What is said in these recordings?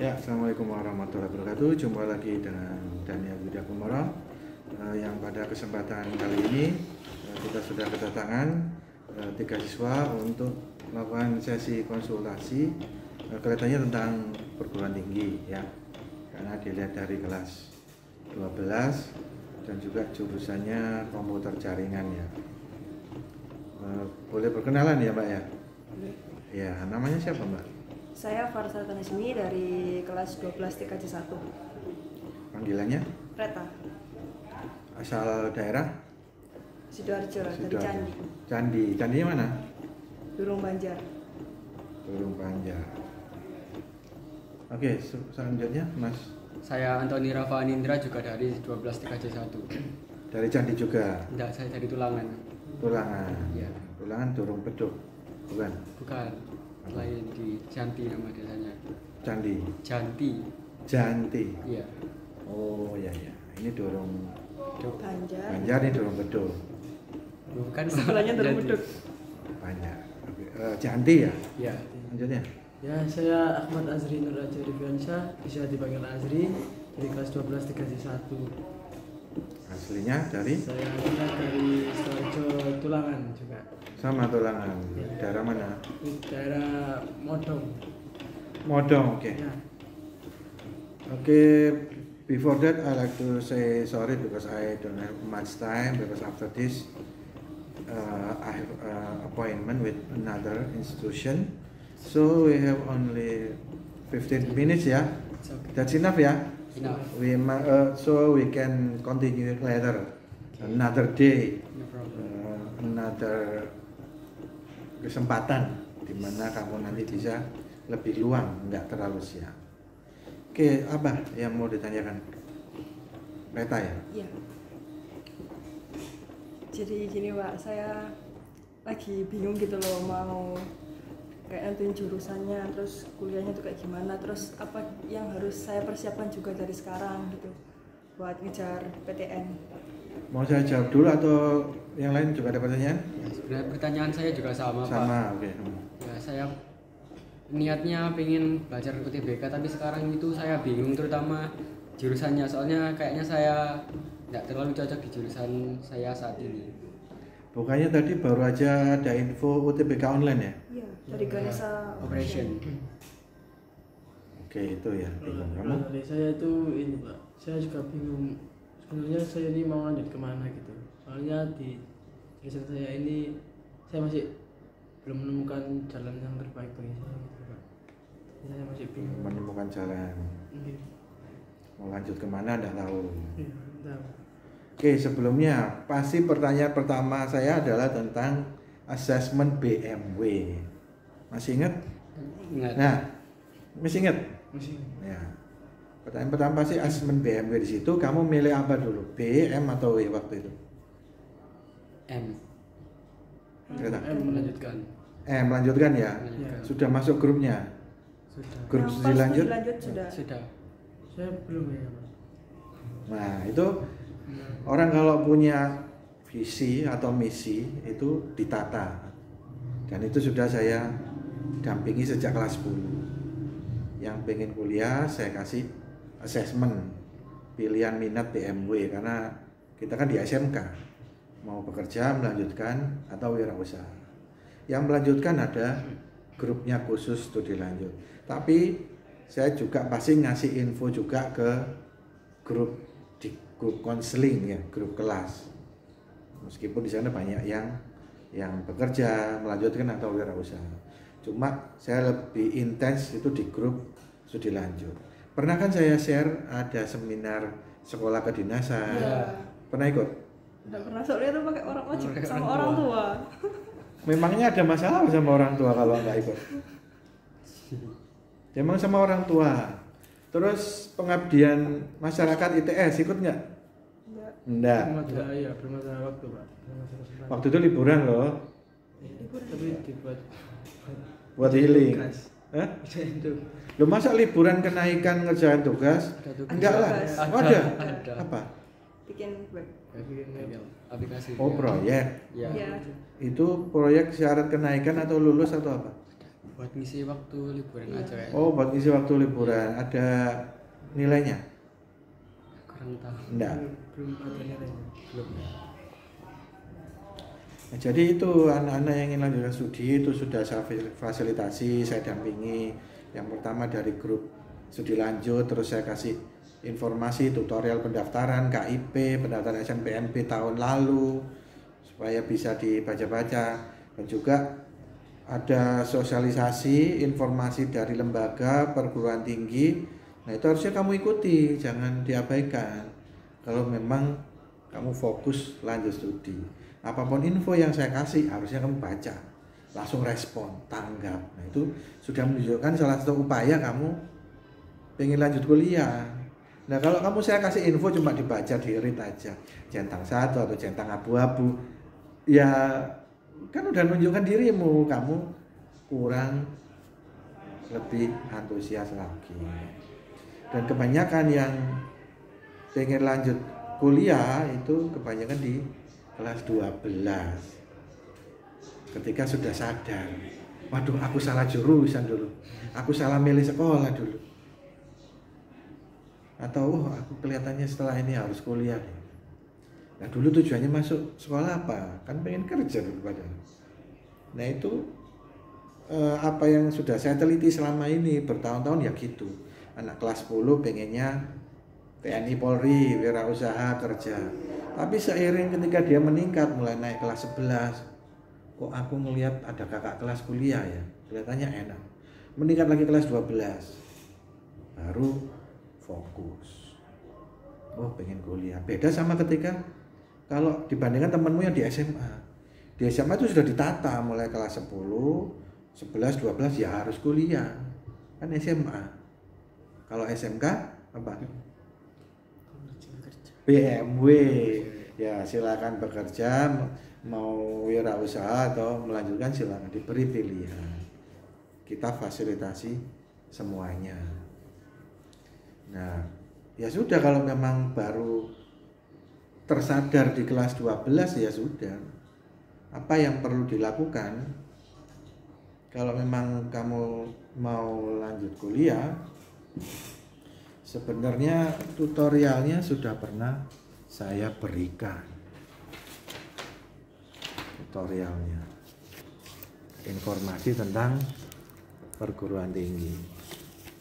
Ya, assalamualaikum warahmatullahi wabarakatuh. Jumpa lagi dengan Daniel Widya Kumoro. Yang pada kesempatan kali ini kita sudah kedatangan 3 siswa untuk melakukan sesi konsultasi kelihatannya tentang perguruan tinggi ya. Karena dilihat dari kelas 12 dan juga jurusannya komputer jaringan ya. Boleh perkenalan ya, Mbak ya? Ya, namanya siapa, Mbak? Saya Farsal Tanismi dari kelas 12 TKJ 1. Panggilannya? Reta, Asal daerah? Sidoarjo, dari Sidoarjo. Candi, Candi. Candinya mana? Durung Banjar. Durung Banjar. Oke, selanjutnya Mas. Saya Antoni Rafa Anindra juga dari 12 TKJ 1. Dari Candi juga. Enggak, saya dari Tulangan. Tulangan. Iya. Tulangan Durung Beduk. Bukan. Bukan. Lain di Janti nama desanya. Candi. Janti. Janti. Iya. Oh iya ya. Ini Durung Banjar. Banjar, ini Durung Beduk. Bukan. Sebelahnya Durung Janti. Beduk. Banjar. Oke. Janti ya. Iya. Lanjutnya. Ya, saya Ahmad Azri Nur Raja Rifiansyah, bisa dipanggil Azri, dari kelas 12 TKJ 1. Aslinya dari Saya juga dari Sidoarjo Tulangan juga. sama Tulangan. Ya. Daerah mana? Di daerah Modong. Modong. Oke. Ya. Okay, before that I like to say sorry because I don't have much time because after this I have appointment with another institution. So we have only 15 minutes ya. It's okay. That's enough ya. Enough. So we can continue later. Another day, No problem. another kesempatan di mana kamu nanti bisa lebih luang, nggak terlalu siang. Oke, apa yang mau ditanyakan? Peta ya? Iya. Jadi gini Pak, saya lagi bingung gitu loh, mau kayak nentuin jurusannya, terus kuliahnya tuh kayak gimana, terus apa yang harus saya persiapkan juga dari sekarang gitu buat ngejar PTN. Mau saya jawab dulu atau yang lain juga ada pertanyaan? Ya, sebenarnya pertanyaan saya juga sama, Pak. Sama, oke. Ya, saya niatnya pengen belajar UTBK tapi sekarang itu saya bingung terutama jurusannya. Soalnya kayaknya saya nggak terlalu cocok di jurusan saya saat ini. Bukannya tadi baru aja ada info UTBK online ya? Iya, dari Ganesha Operation. Oke, itu ya. Bingung kamu? Kalau dari saya itu ini Pak, saya juga bingung. Sebenarnya saya ini mau lanjut kemana gitu. Soalnya di jurusan saya ini saya masih belum menemukan jalan yang terbaik bagi saya gitu Pak. Saya masih bingung. Menemukan jalan. Iya. Mau lanjut kemana enggak tahu. Iya, tahu. Oke, sebelumnya pasti pertanyaan pertama saya adalah tentang asesmen BMW. Masih ingat? Ingat. Nah, masih ingat? Masih. Ya. Pertanyaan pertama pasti asesmen BMW di situ. Kamu milih apa dulu? B, M atau W waktu itu? M. Kata? Melanjutkan. Melanjutkan ya. Melanjutkan. Sudah masuk grupnya. Sudah. Grup Yang studi pas lanjut. studi lanjut sudah. Sudah. Saya belum ya Pak. Nah, itu orang kalau punya visi atau misi itu ditata. Dan itu sudah saya dampingi sejak kelas 10. Yang pengen kuliah saya kasih assessment pilihan minat BMW karena kita kan di SMK. Mau bekerja, melanjutkan atau wirausaha. Yang melanjutkan ada grupnya khusus studi lanjut. Tapi saya juga pasti ngasih info juga ke grup di grup konseling ya, grup kelas. Meskipun di sana banyak yang bekerja, melanjutkan atau wirausaha. Cuma saya lebih intens itu di grup studi lanjut. Pernah kan saya share ada seminar sekolah kedinasan. Iya. Pernah ikut? Enggak pernah, soalnya itu pakai orang wajib Pakai sama orang orang tua. Memangnya ada masalah sama orang tua kalau nggak ikut? Emang sama orang tua. Terus pengabdian masyarakat ITS ikut nggak? Enggak. Enggak. Belum ada, ya, belum ada waktu Pak. Belum ada kesempatan. Waktu itu liburan loh, Tapi dibuat buat healing. tugas. Hah? Itu. Lo masa liburan kenaikan ngerjain tugas? Ada tugas. Enggak lah. Tugas. Oh, ada. Ada. Apa? Bikin web. Aplikasi. Oh, proyek. Ya. Iya. Itu proyek syarat kenaikan atau lulus atau apa? buat ngisi waktu liburan aja kayak. Oh, buat ngisi waktu liburan. Ada nilainya? Kurang tahu. Enggak. Belum ada nilainya. Belum. Nah, jadi itu anak-anak yang ingin lanjutkan studi itu sudah saya fasilitasi, saya dampingi. Yang pertama dari grup studi lanjut, terus saya kasih informasi tutorial pendaftaran KIP, pendaftaran SNMPTN tahun lalu supaya bisa dibaca-baca, dan juga ada sosialisasi informasi dari lembaga perguruan tinggi. Nah, itu harusnya kamu ikuti, jangan diabaikan. Kalau memang kamu fokus lanjut studi, apapun info yang saya kasih harusnya kamu baca, langsung respon, tanggap. Nah, itu sudah menunjukkan salah satu upaya kamu pengen lanjut kuliah. Nah, kalau kamu saya kasih info cuma dibaca, di-read aja, centang satu atau centang abu-abu, ya kan udah menunjukkan dirimu, kamu kurang lebih antusias lagi. Dan kebanyakan yang pengen lanjut kuliah itu kebanyakan di kelas 12 ketika sudah sadar, waduh aku salah jurusan dulu, aku salah milih sekolah dulu, atau aku kelihatannya setelah ini harus kuliah. Nah, dulu tujuannya masuk sekolah apa? Kan pengen kerja dulu padahal. Nah, itu apa yang sudah saya teliti selama ini bertahun-tahun ya gitu. Anak kelas 10 pengennya TNI Polri, wirausaha, kerja. Tapi seiring ketika dia meningkat, mulai naik kelas 11, kok aku ngelihat ada kakak kelas kuliah ya, kelihatannya enak. Meningkat lagi kelas 12, baru fokus. Oh, pengen kuliah. Beda sama ketika kalau dibandingkan temanmu yang di SMA. Di SMA itu sudah ditata mulai kelas 10, 11, 12 ya harus kuliah. Kan SMA. Kalau SMK apa? BMW, ya silakan bekerja, mau wirausaha atau melanjutkan silakan, diberi pilihan. Kita fasilitasi semuanya. Nah, ya sudah, kalau memang baru tersadar di kelas 12 ya sudah. Apa yang perlu dilakukan? Kalau memang kamu mau lanjut kuliah, sebenarnya tutorialnya sudah pernah saya berikan. Tutorialnya, informasi tentang perguruan tinggi.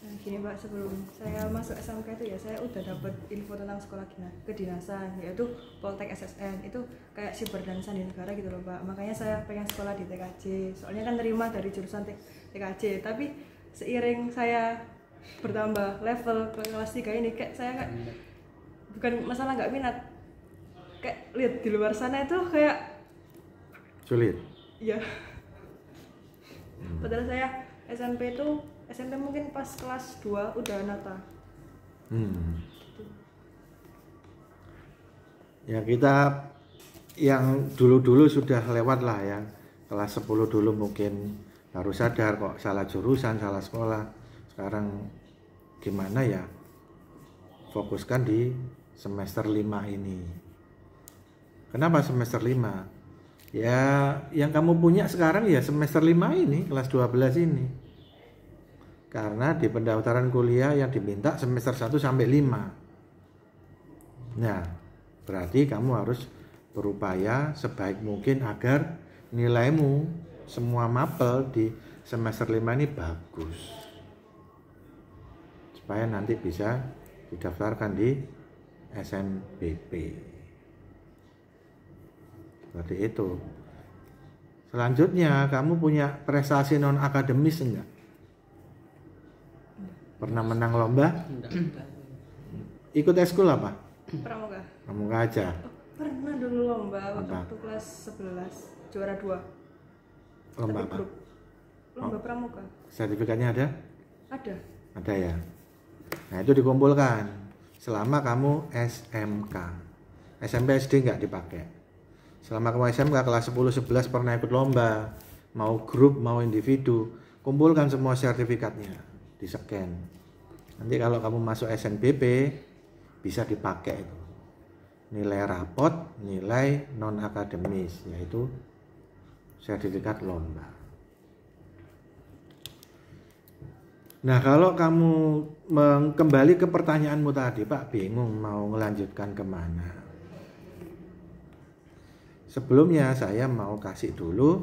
Nah, gini Pak, sebelum saya masuk SMK itu ya saya udah dapat info tentang sekolah kedinasan, yaitu Poltek SSN, itu kayak siber dan sandi negara gitu loh Pak. Makanya saya pengen sekolah di TKJ, soalnya kan terima dari jurusan TKJ. Tapi seiring saya bertambah level ke kelas 3 ini, kayak saya kayak bukan masalah nggak minat, kayak lihat di luar sana itu kayak Sulit. iya. Padahal saya SMP mungkin pas kelas 2 udah nata. Ya, kita yang dulu-dulu sudah lewat lah, yang kelas 10 dulu mungkin baru sadar kok salah jurusan, salah sekolah. Sekarang gimana ya? Fokuskan di semester 5 ini. Kenapa semester 5? Ya, yang kamu punya sekarang ya semester 5 ini, kelas 12 ini. Karena di pendaftaran kuliah yang diminta semester 1 sampai 5. Nah, berarti kamu harus berupaya sebaik mungkin agar nilaimu semua mapel di semester 5 ini bagus, supaya nanti bisa didaftarkan di SNBP. Seperti itu. Selanjutnya, kamu punya prestasi non akademis enggak? Pernah menang lomba? Enggak. Ikut eskul apa? Pramuka. Pramuka aja. Pernah dulu lomba Apa? waktu kelas 11, juara 2. Lomba Tapi apa? grup. Lomba pramuka. Sertifikatnya ada? Ada. Ada ya. Nah, itu dikumpulkan selama kamu SMK. SMP SD nggak dipakai. Selama kamu SMK kelas 10 11 pernah ikut lomba, mau grup mau individu, kumpulkan semua sertifikatnya, di-scan. Nanti kalau kamu masuk SNBP bisa dipakai itu. Nilai rapot, nilai non akademis, yaitu sertifikat lomba. Nah, kalau kamu kembali ke pertanyaanmu tadi, Pak, bingung mau melanjutkan kemana. Sebelumnya saya mau kasih dulu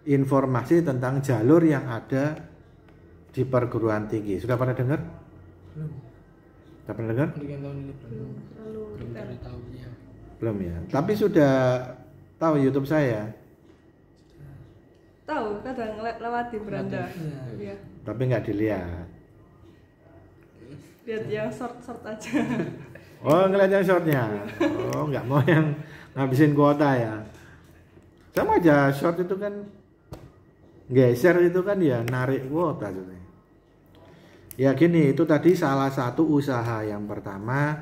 informasi tentang jalur yang ada di perguruan tinggi. Sudah pernah dengar? Belum. Sudah pernah dengar? Pendidikan tahun ini belum. Terlalu Belum detail. terlalu tahu ya. Belum ya. Tapi sudah tahu YouTube saya, Tahu, kadang lewat di beranda. Iya. tapi nggak dilihat. Lihat yang short aja. Oh, ngeliat yang shortnya. Oh, nggak mau yang ngabisin kuota ya. Sama aja, short itu kan geser itu kan ya narik kuota sebenarnya. Ya gini, itu tadi salah satu usaha yang pertama,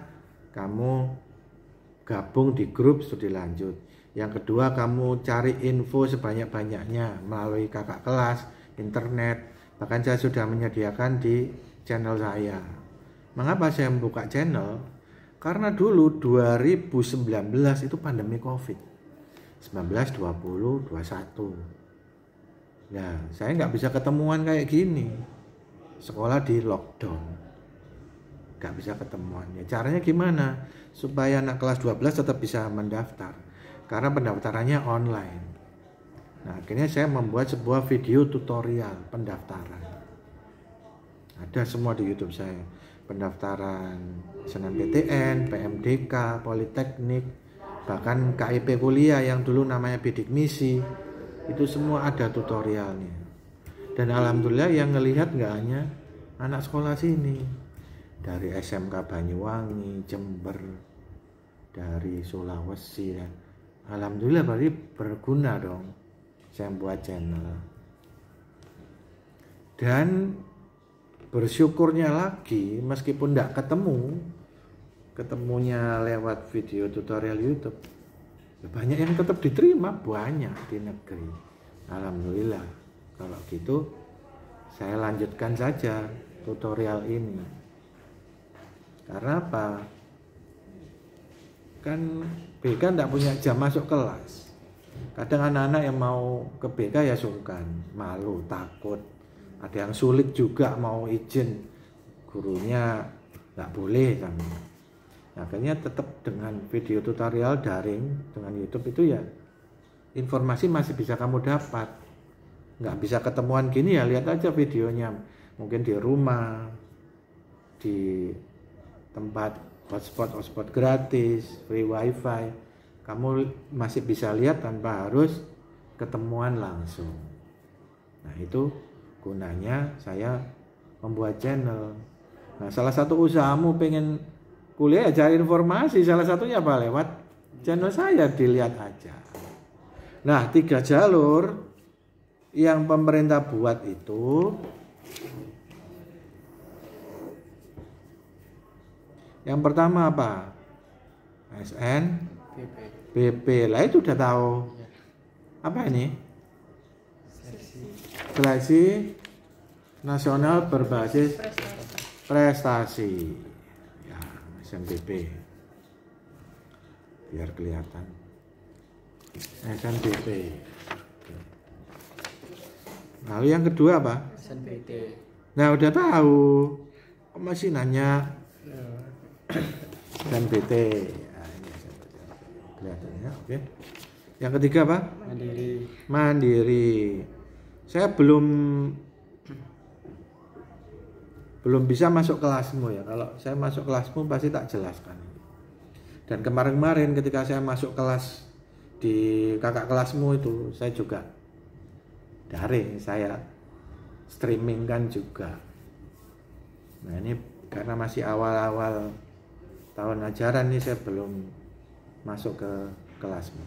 kamu gabung di grup studi lanjut. Yang kedua, kamu cari info sebanyak-banyaknya melalui kakak kelas, internet. Bahkan saya sudah menyediakan di channel saya. Mengapa saya membuka channel? Karena dulu 2019 itu pandemi COVID. 19, 20, 21. Ya, saya nggak bisa ketemuan kayak gini. Sekolah di lockdown. Nggak bisa ketemuan. Ya, caranya gimana? Supaya anak kelas 12 tetap bisa mendaftar. Karena pendaftarannya online. Nah, akhirnya saya membuat sebuah video tutorial pendaftaran. Ada semua di YouTube saya. Pendaftaran SNMPTN, PMDK, Politeknik, bahkan KIP kuliah yang dulu namanya bidik misi. Itu semua ada tutorialnya. Dan alhamdulillah yang ngelihat nggak hanya anak sekolah sini. Dari SMK Banyuwangi, Jember, dari Sulawesi dan alhamdulillah berarti berguna dong saya buat channel. Dan bersyukurnya lagi meskipun tidak ketemunya lewat video tutorial YouTube, banyak yang tetap diterima, banyak di negeri. Alhamdulillah. Kalau gitu saya lanjutkan saja tutorial ini. Karena apa? Kan BK tidak punya jam masuk kelas. Kadang anak-anak yang mau ke BK ya sungkan, malu, takut. Ada yang sulit juga mau izin, gurunya nggak boleh kan. Akhirnya tetap dengan video tutorial daring dengan YouTube itu ya informasi masih bisa kamu dapat. Nggak bisa ketemuan gini ya lihat aja videonya. Mungkin di rumah, di tempat hotspot gratis, free wifi, kamu masih bisa lihat tanpa harus ketemuan langsung. Nah, itu gunanya saya membuat channel. Nah, salah satu usahamu pengen kuliah ya cari informasi, salah satunya apa? Lewat channel saya, dilihat aja. Nah, 3 jalur yang pemerintah buat itu, yang pertama apa? SN, BP. Lah itu udah tahu. Apa ini? Seleksi nasional berbasis prestasi. Ya, SNBP. Biar kelihatan. SNBP. Lalu yang kedua apa? SNBT. Nah, udah tahu. Kok masih nanya? SNBT. Nah, ini kelihatannya, oke. Yang ketiga apa? Mandiri. Saya belum bisa masuk kelasmu ya. Kalau saya masuk kelasmu pasti tak jelaskan. Dan kemarin-kemarin ketika saya masuk kelas di kakak kelasmu itu, saya juga daring, saya streaming kan juga. Nah, ini karena masih awal-awal tahun ajaran nih, saya belum masuk ke kelasmu.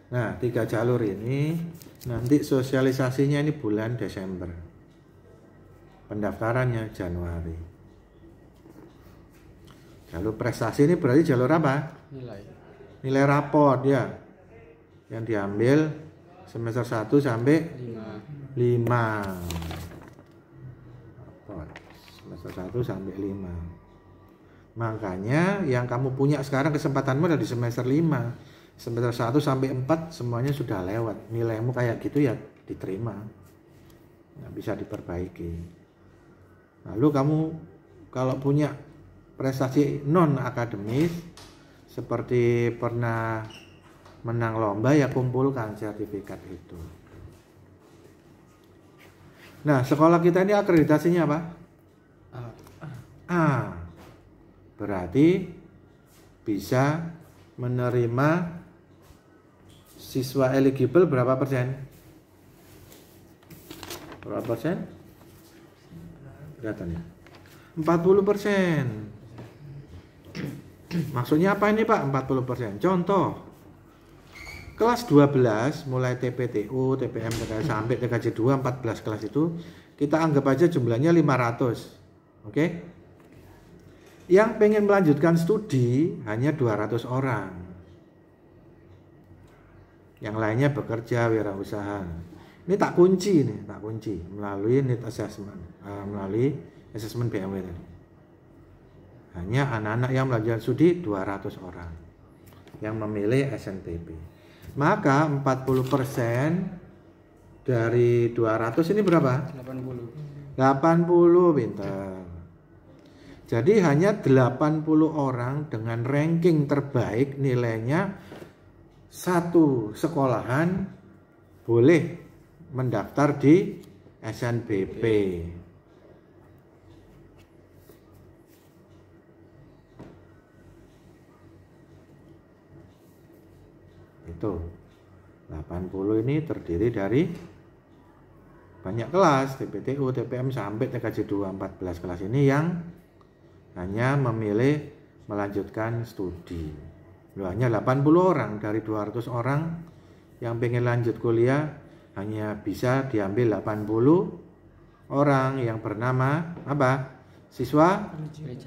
Nah, 3 jalur ini nanti sosialisasinya ini bulan Desember, pendaftarannya Januari. Jalur prestasi ini berarti jalur apa? Nilai raport ya, yang diambil semester 1 sampai 5. Semester 1 sampai 5. Makanya yang kamu punya sekarang kesempatanmu ada di semester 5. Semester 1 sampai 4 semuanya sudah lewat. Nilaimu kayak gitu ya diterima. nggak bisa diperbaiki. Lalu kamu kalau punya prestasi non akademis seperti pernah menang lomba, ya kumpulkan sertifikat itu. Nah, sekolah kita ini akreditasinya apa? A. Berarti bisa menerima siswa eligible berapa persen? Berapa persen? Kelihatan ya? 40%. Maksudnya apa ini Pak 40%? Contoh, kelas 12 mulai TPTU, TPM, TKJ sampai TKJ 2, 14 kelas itu kita anggap aja jumlahnya 500. Oke? Yang pengen melanjutkan studi hanya 200 orang. Yang lainnya bekerja, wirausaha. Ini tak kunci melalui need assessment, melalui assessment BMW tadi. Hanya anak-anak yang melanjutkan studi 200 orang yang memilih SNPB. Maka 40% dari 200 ini berapa? 80. 80, pintar. Jadi hanya 80 orang dengan ranking terbaik nilainya satu sekolahan boleh mendaftar di SNBP. Itu 80 ini terdiri dari banyak kelas, TPTU, TPM sampai TKJ 2, 14 kelas ini yang hanya memilih melanjutkan studi. Hanya 80 orang dari 200 orang yang pengen lanjut kuliah, hanya bisa diambil 80 orang yang bernama apa? Siswa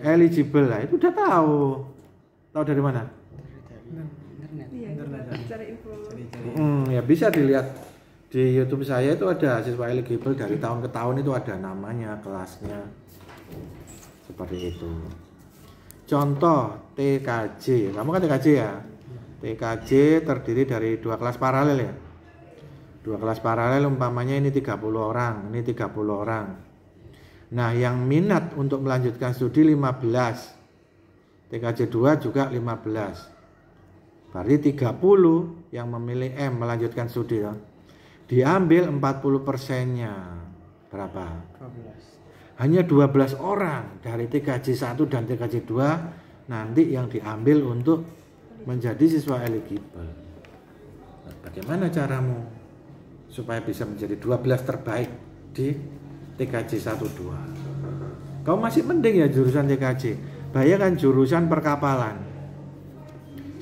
eligible. Lah, itu udah tahu. Tahu dari mana? Iya, cari info. Ya bisa dilihat di YouTube saya, itu ada siswa eligible dari tahun ke tahun, itu ada namanya, kelasnya. Seperti itu. Contoh TKJ, kamu kan TKJ ya? TKJ terdiri dari 2 kelas paralel ya? 2 kelas paralel umpamanya ini 30 orang, ini 30 orang. Nah, yang minat untuk melanjutkan studi 15. TKJ 2 juga 15. Berarti 30 yang memilih M melanjutkan studi ya. Diambil 40%-nya. Berapa? 12. Hanya 12 orang dari TKJ 1 dan TKJ 2 nanti yang diambil untuk menjadi siswa eligible. Nah, bagaimana caramu supaya bisa menjadi 12 terbaik di TKJ 1 2? Kau masih mending ya jurusan TKJ. Bayangkan jurusan perkapalan.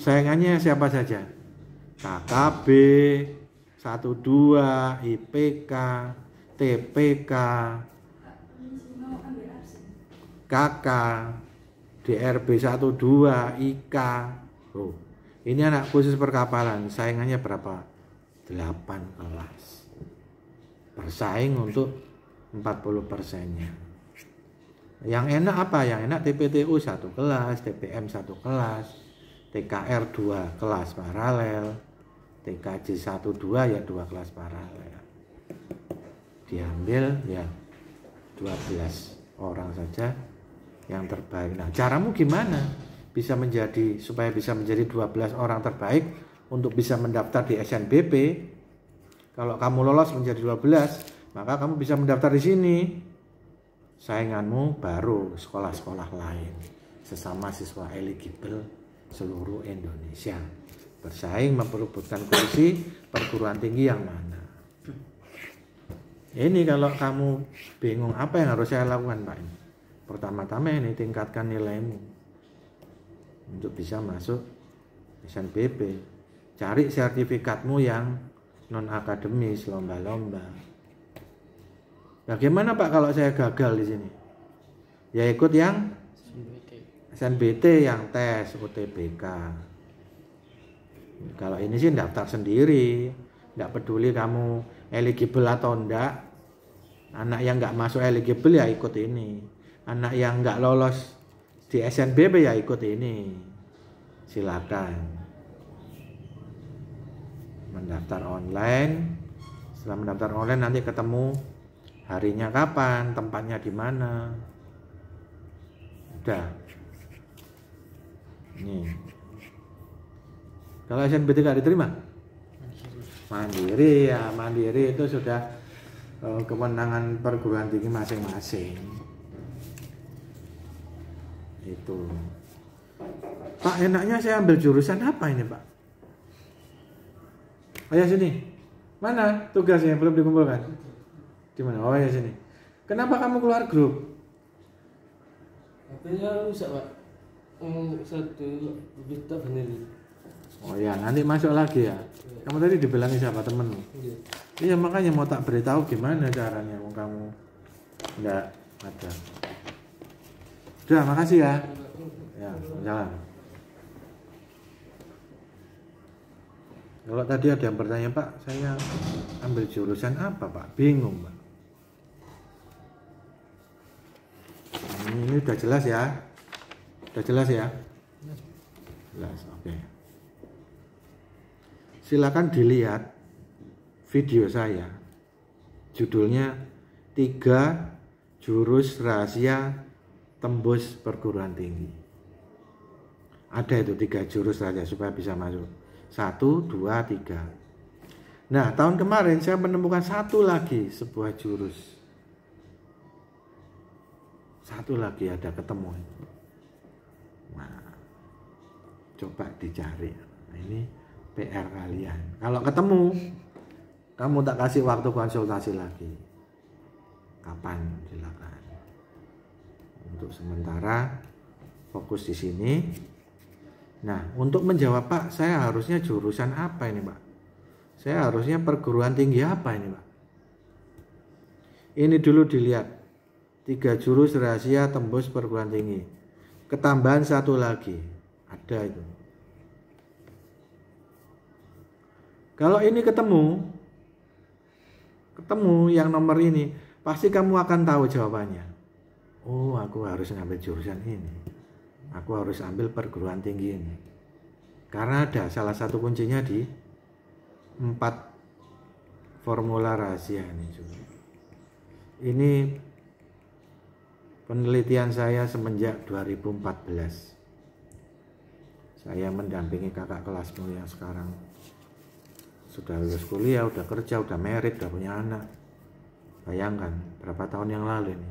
Saingannya siapa saja? KKB, 12, IPK, TPK, KK, DRB 12, IK. Oh, ini anak khusus perkapalan. Saingannya berapa? 8 kelas. Bersaing untuk 40%-nya. Yang enak apa? Yang enak TPTU 1 kelas, TPM 1 kelas, TKR 2 kelas paralel, TKJ 1 2 ya 2 kelas paralel. Diambil ya 12 orang saja yang terbaik. Nah, caramu gimana supaya bisa menjadi 12 orang terbaik untuk bisa mendaftar di SNBP? Kalau kamu lolos menjadi 12, maka kamu bisa mendaftar di sini. Sainganmu baru sekolah-sekolah lain, sesama siswa eligible seluruh Indonesia. Bersaing memperebutkan kursi perguruan tinggi yang mana. Ini kalau kamu bingung apa yang harus saya lakukan, Pak? Pertama-tama ini tingkatkan nilaimu untuk bisa masuk SNBP. Cari sertifikatmu yang non akademis, lomba-lomba. Bagaimana Pak kalau saya gagal di sini? Ya ikut yang SNBT yang tes UTBK. Kalau ini sih daftar sendiri, tidak peduli kamu eligible atau enggak. Anak yang nggak masuk eligible ya ikut ini. Anak yang nggak lolos di SNBP ya ikut ini. Silakan mendaftar online. Setelah mendaftar online nanti ketemu harinya kapan, tempatnya di mana. Udah. Nih. Kalau SNBT diterima? Mandiri ya, mandiri itu sudah kewenangan perguruan tinggi masing-masing. Itu. Pak, enaknya saya ambil jurusan apa ini, Pak? Oh ya sini. Mana tugasnya belum dikumpulkan? Di mana? Oh ya sini. Kenapa kamu keluar grup? HP-nya rusak, Pak. Satu juta benerin. Oh ya, nanti masuk lagi ya. Kamu tadi dibilangin siapa temenmu? Iya, makanya mau tak beritahu gimana caranya kamu enggak ada. Udah, makasih ya. Ya, jalan. Kalau tadi ada yang bertanya, Pak, saya ambil jurusan apa, Pak? Bingung, Pak. Ini udah jelas ya? Udah jelas ya? Jelas, oke. Silakan dilihat video saya. Judulnya 3 Jurus Rahasia Tembus Perguruan Tinggi. Ada itu 3 jurus rahasia supaya bisa masuk. 1, 2, 3. Nah, tahun kemarin saya menemukan satu lagi sebuah jurus. Satu lagi ada ketemu. Nah, coba dicari. Nah, ini PR kalian. Kalau ketemu, kamu tak kasih waktu konsultasi lagi. Kapan? Silakan. Untuk sementara fokus di sini. Nah, untuk menjawab, Pak, saya harusnya jurusan apa ini, Pak? Saya harusnya perguruan tinggi apa ini, Pak? Ini dulu dilihat. 3 jurus rahasia tembus perguruan tinggi. Ketambahan satu lagi. Ada itu. Kalau ini ketemu yang nomor ini, pasti kamu akan tahu jawabannya. Oh, aku harus ngambil jurusan ini. Aku harus ambil perguruan tinggi ini. Karena ada salah satu kuncinya di 4 formula rahasia ini. Ini penelitian saya semenjak 2014. Saya mendampingi kakak kelasmu yang sekarang sudah lulus kuliah, udah kerja, udah married, udah punya anak. Bayangkan berapa tahun yang lalu ini?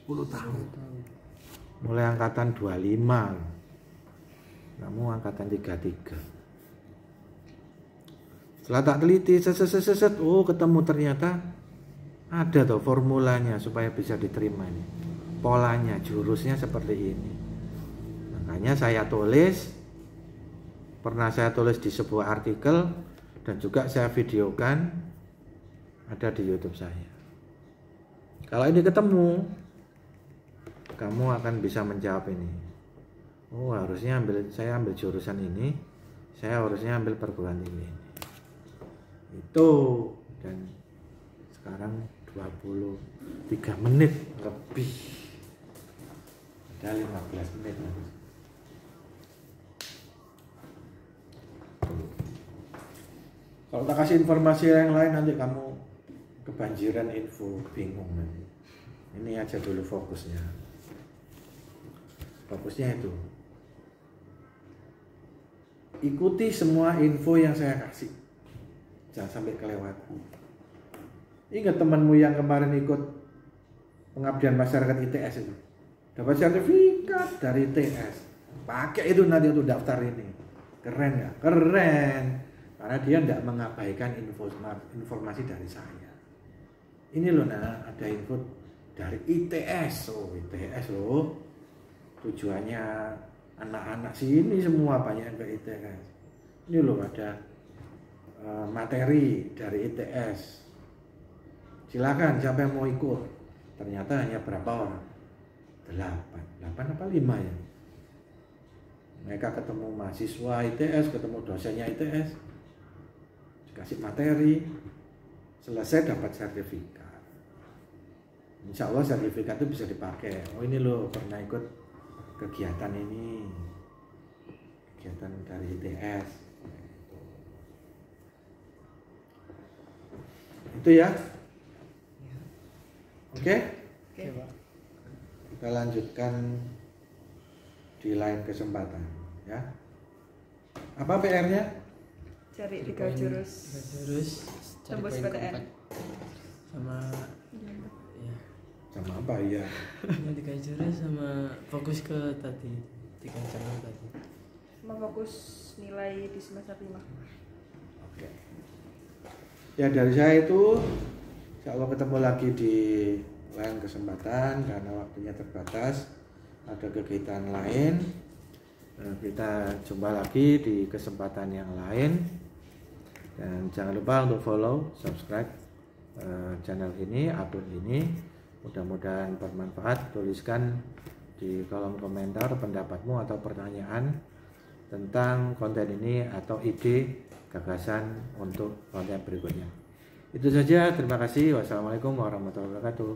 10 tahun. Mulai angkatan 25. Kamu angkatan 33. Setelah tak teliti, oh ketemu ternyata ada tuh formulanya supaya bisa diterima ini. Polanya, jurusnya seperti ini. Makanya saya tulis, pernah saya tulis di sebuah artikel dan juga saya videokan, ada di YouTube saya. Kalau ini ketemu, kamu akan bisa menjawab ini. Oh, harusnya saya ambil jurusan ini, saya harusnya ambil perguruan tinggi ini. Itu, dan sekarang 23 menit lebih. Ada 15 menit lagi. Kalau tak kasih informasi yang lain nanti kamu kebanjiran info, bingung nanti. Ini aja dulu fokusnya. Fokusnya itu. Ikuti semua info yang saya kasih. Jangan sampai kelewatan. Ingat temanmu yang kemarin ikut pengabdian masyarakat ITS itu. Dapat sertifikat dari ITS. Pakai itu nanti untuk daftar ini. Keren nggak? Keren. Karena dia tidak mengabaikan informasi dari saya. Ini loh, nah, ada info dari ITS. Oh, ITS loh. Tujuannya anak-anak sini semua banyak yang ke ITS. Ini loh ada materi dari ITS. Silakan siapa yang mau ikut. Ternyata hanya berapa orang? 8 apa 5 ya. Mereka ketemu mahasiswa ITS, ketemu dosennya ITS, dikasih materi, selesai dapat sertifikat. Insya Allah sertifikat itu bisa dipakai. Oh, ini loh pernah ikut kegiatan ini, kegiatan dari ITS. Itu ya. Oke, Oke. Pak. kita lanjutkan di lain kesempatan ya. Apa PR-nya? Cari 3 jurus. Terus Cari Tembus poin PTN. keempat. sama ya Sama apa ya? yang 3 jurus sama fokus ke tadi 3 jalur tadi. Sama fokus nilai di semester 5. Oke. Ya dari saya itu, insya Allah ketemu lagi di lain kesempatan karena waktunya terbatas. Ada kegiatan lain. Kita jumpa lagi di kesempatan yang lain. Dan jangan lupa untuk follow, subscribe channel ini, akun ini. Mudah-mudahan bermanfaat. Tuliskan di kolom komentar pendapatmu atau pertanyaan tentang konten ini atau ide gagasan untuk konten berikutnya. Itu saja, terima kasih. Wassalamualaikum warahmatullahi wabarakatuh.